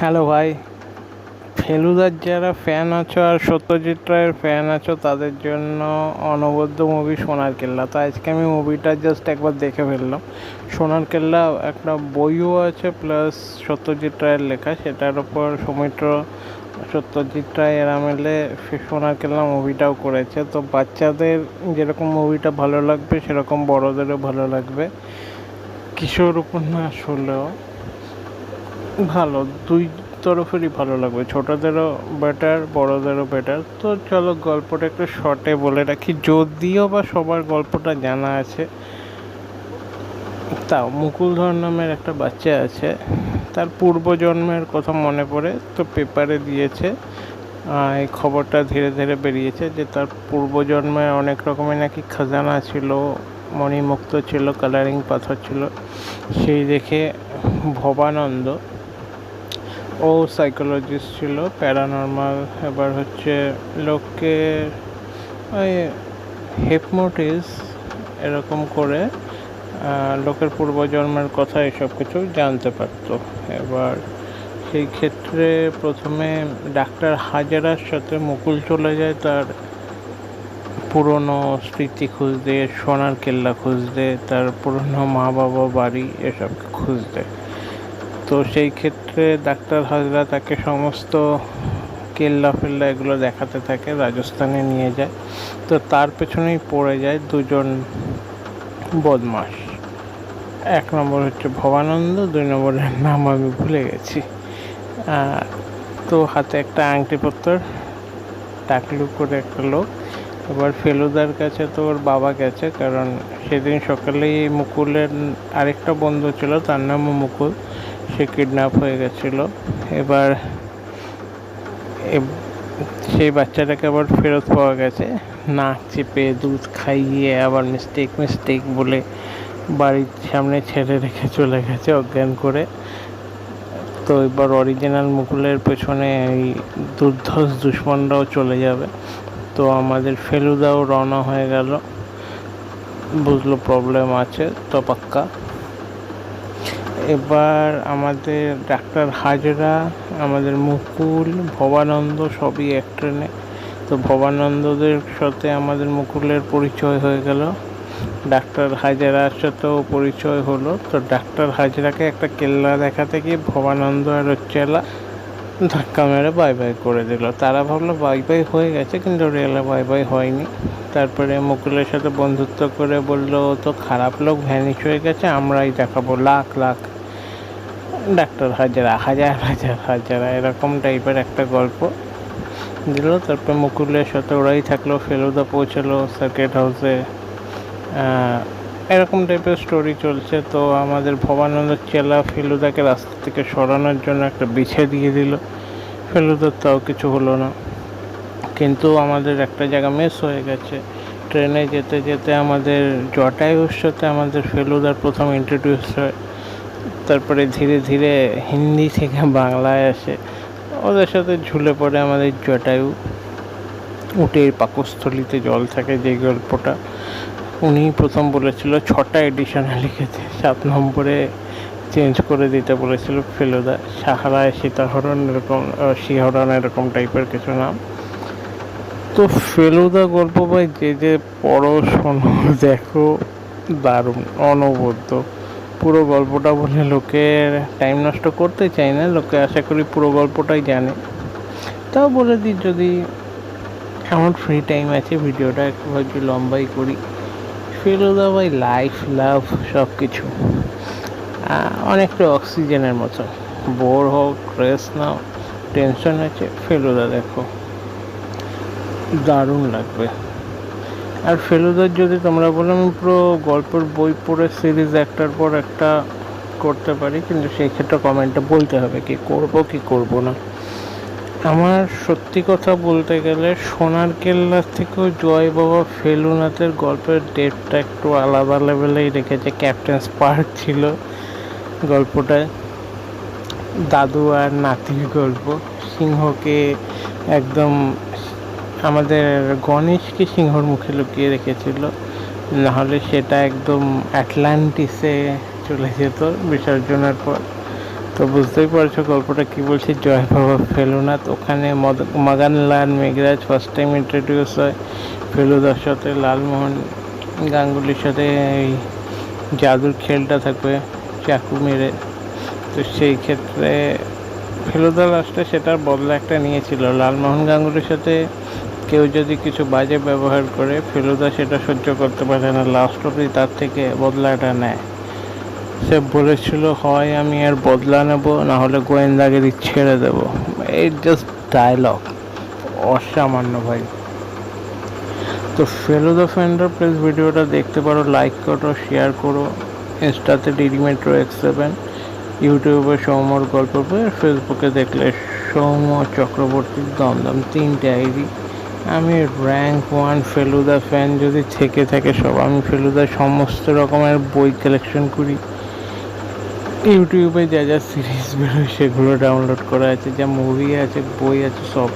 Hello ভাই, ফেলুদার যারা ফ্যান আছো আর সত্যজিৎ রায়ের ফ্যান আছো তাদের জন্য অনবদ্য মুভি সোনার কেল্লা। তো আজকে আমি মুভিটা জাস্ট একবার দেখে ফেললাম। সোনার কেল্লা একটা বইও আছে, প্লাস সত্যজিৎ রায়ের লেখা, সেটার ওপর সৌমিত্র সত্যজিৎ রায় এরা মিলে সোনার কেল্লা মুভিটাও করেছে। তো বাচ্চাদের যেরকম মুভিটা ভালো লাগবে সেরকম বড়োদেরও ভালো লাগবে। কিশোর উপন্যাস হলেও ভালো, দুই তরফেরই ভালো লাগবে, ছোটদেরও বেটার বড়দেরও বেটার। তো চলো গল্পটা একটু শর্টে বলে রাখি, যদিও বা সবার গল্পটা জানা আছে, তাও মুকুলধর নামের একটা বাচ্চা আছে, তার পূর্বজন্মের কথা মনে পড়ে, তো পেপারে দিয়েছে। এই খবরটা ধীরে ধীরে বেরিয়েছে যে তার পূর্বজন্মে অনেক রকমের নাকি খাজানা ছিল, মণিমুক্ত ছিল, কালারিং পাথর ছিল। সেই দেখে ভবানন্দ, ও সাইকোলজিস্ট ছিল, প্যারানর্মাল, এবার হচ্ছে লোককে ওই হিপনোটিস এরকম করে লোকের পূর্বজন্মের কথা এসব কিছু জানতে পারতো। এবার সেই ক্ষেত্রে প্রথমে ডাক্তার হাজেরার সাথে মুকুল চলে যায় তার পুরনো স্মৃতি খুঁজতে, সোনার কেল্লা খুঁজতে, তার পুরনো মা বাবা বাড়ি এসব খুঁজতে। তো সেই ক্ষেত্রে ডাক্তার হাজরা তাকে সমস্ত কেল্লা ফেল্লা এগুলো দেখাতে থাকে, রাজস্থানে নিয়ে যায়। তো তার পেছনেই পড়ে যায় দুজন বদমাস। এক নম্বর হচ্ছে ভবানন্দ, দুই নম্বরের নাম আমি ভুলে গেছি। তো হাতে একটা আংটি পত্তর, টাকলু করে একটা লোক। এবার ফেলুদার কাছে তো ওর বাবা গেছে, কারণ সেদিন সকালেই মুকুলের আরেকটা বন্ধু ছিল, তার নামও মুকুল, সে কিডন্যাপ হয়ে গেছিলো। এবার সেই বাচ্চাটাকে আবার ফেরত পাওয়া গেছে, নাক চেপে দুধ খাইয়ে আবার মিস্টেক বলে বাড়ির সামনে ছেড়ে রেখে চলে গেছে অজ্ঞান করে। তো এবার অরিজিনাল মুকুলের পেছনে এই দুর্ধর্ষ দুশ্মনরাও চলে যাবে। তো আমাদের ফেলুদাও রওনা হয়ে গেল, বুঝলো প্রবলেম আছে তো পাক্কা। এবার আমাদের ডাক্তার হাজরা, আমাদের মুকুল, ভবানন্দ সবই এক ট্রেনে। তো ভবানন্দদের সাথে আমাদের মুকুলের পরিচয় হয়ে গেল, ডাক্তার হাজরার সাথেও পরিচয় হলো। তো ডাক্তার হাজরাকে একটা কেল্লা দেখাতে গিয়ে ভবানন্দ আর চেলা ধাক্কা মেরে বাই বাই করে দিল। তারা ভাবলো বাই বাই হয়ে গেছে, কিন্তু রিয়েলে বাই বাই হয়নি। তারপরে মুকুলের সাথে বন্ধুত্ব করে বললো তো খারাপ লোক ভ্যানিশ হয়ে গেছে, আমরাই দেখাবো লাখ লাখ ডাক্তার হাজরা, হাজার হাজার হাজারা, এরকম টাইপের একটা গল্প দিল। তারপর মুকুলের সাথে ওরাই থাকলো, ফেলুদা পৌঁছালো সার্কিট হাউসে, এরকম টাইপের স্টোরি চলছে। তো আমাদের ভবানন্দ চেলা ফেলুদাকে রাস্তা থেকে সরানোর জন্য একটা বিছে দিয়ে দিল, ফেলুদার তাও কিছু হলো না। কিন্তু আমাদের একটা জায়গা মিস হয়ে গেছে, ট্রেনে যেতে যেতে আমাদের জটায়ুর সাথে আমাদের ফেলুদার প্রথম ইন্ট্রোডিউস হয়। তারপরে ধীরে ধীরে হিন্দি থেকে বাংলায় আসে, ওদের সাথে ঝুলে পড়ে আমাদের জটায়ু। উটের পাকস্থলিতে জল থাকে, যে গল্পটা উনি প্রথম বলেছিল 6টা এডিশনে লিখেছে, 7 নম্বরে চেঞ্জ করে দিতে বলেছিল ফেলুদা, সাহারায় সীতাহরণ এরকম, শিহরণ এরকম টাইপের কিছু নাম। তো ফেলুদা গল্প ভাই যে যে পড়ো শোনো দেখো, দারুণ অনবদ্য। পুরো গল্পটা বলে লোকের টাইম নষ্ট করতে চাই না, লোকে আশা করি পুরো গল্পটাই জানে। তাও বলে দিই, যদি এমন ফ্রি টাইম আছে ভিডিওটা একটু ভাবছি লম্বাই করি। ফেলুদা ভাই লাইফ লাভ সব কিছু, অনেকটা অক্সিজেনের মতো। বোর হোক, স্ট্রেস নাও, টেনশন আছে, ফেলুদা দেখো, দারুণ লাগবে। আর ফেলুদার যদি তোমরা বলো আমি পুরো গল্পের বই পড়ে সিরিজ একটার পর একটা করতে পারি, কিন্তু সেই ক্ষেত্রে কমেন্টে বলতে হবে কি করব না। আমার সত্যি কথা বলতে গেলে সোনার কেল্লার থেকেও জয় বাবা ফেলুনাথের গল্পের ডেটটা একটু আলাদা লেভেলেই রেখেছে। ক্যাপ্টেন স্পার্ক ছিল গল্পটায়, দাদু আর নাতির গল্প। সিংহকে একদম, আমাদের গণেশকে সিংহর মুখে লুকিয়ে রেখেছিল, নাহলে সেটা একদম অ্যাটলান্টিসে চলে যেত বিসর্জনের পর। তো বুঝতেই পারছো গল্পটা কি বলছি। জয় বাবা ফেলুনাথ, ওখানে Madanlal Meghraj first time introduce হয়। ফেলুদার সাথে লালমোহন গাঙ্গুলির সাথে এই জাদুর খেলটা থাকবে চাকু মেরে। তো সেই ক্ষেত্রে ফেলুদা লাস্টে সেটার বদলা একটা নিয়েছিল। লালমোহন গাঙ্গুলির সাথে কেউ যদি কিছু বাজে ব্যবহার করে, ফেলুদা সেটা সহ্য করতে পারে না, লাস্ট অব্দি তার থেকে বদলাটা নেয়। সে বলেছিল হয় আমি এর বদলা নেব, না হলে গোয়েন্দাগিরি ছেড়ে দেবো। এই জাস্ট ডায়লগ অসামান্য ভাই। তো ফেলুদা ফ্যানরা প্লিজ ভিডিওটা দেখতে পারো, লাইক করো, শেয়ার করো। ইনস্টাতে DD-Metro-X7, ইউটিউবে সৌম্যর গল্প বই, আর ফেসবুকে দেখলে সৌম্য চক্রবর্তী দমদম, 3টে আইডি। আমি র্যাঙ্ক 1 ফেলুদা ফ্যান যদি থেকে থাকে সব। আমি ফেলুদার সমস্ত রকমের বই কালেকশন করি। ইউটিউবে যা যা সিরিজ বেরোয় সেগুলো ডাউনলোড করা আছে, যা মুভি আছে, বই আছে, সব।